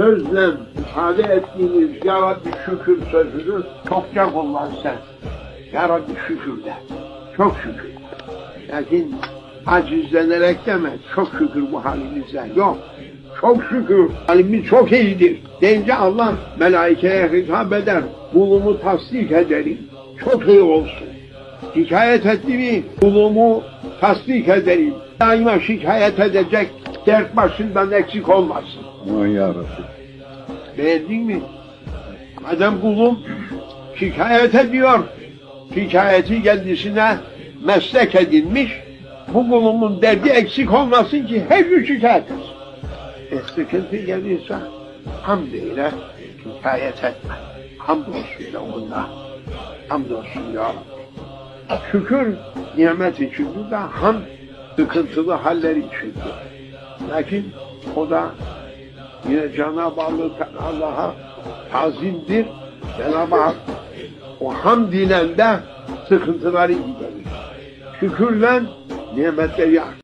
sözle ifade ettiğiniz Ya Rabbi şükür sözünü çokça kullan sen. Ya Rabbi şükür de. Çok şükür. Lakin acizlenerek deme, çok şükür bu halimize. Yok. Çok şükür. Halimiz çok iyidir. Deyince Allah melaikeye hitap eder. Kulumu tasdik ederim. Çok iyi olsun. Şikayet etti mi? Kulumu tasdik ederim. Daima şikayet edecek, dert başından eksik olmasın. Aman ya Rabbi. Beğendin mi? Madem kulum şikayet ediyor, şikayeti kendisine meslek edinmiş, bu kulumun derdi eksik olmasın ki her gün şikayet etsin. Sıkıntı gelirse hamd eyle, şikayet etme. Hamdolsun ya Allah. Hamdolsun ya Rabbi. Şükür nimet içindir de hamd sıkıntılı haller içindir. Lakin o da yine Cenab-ı Allah'a tazimdir. Cenab-ı Hak o hamd ile de sıkıntıları giderir. Şükürle nimetleri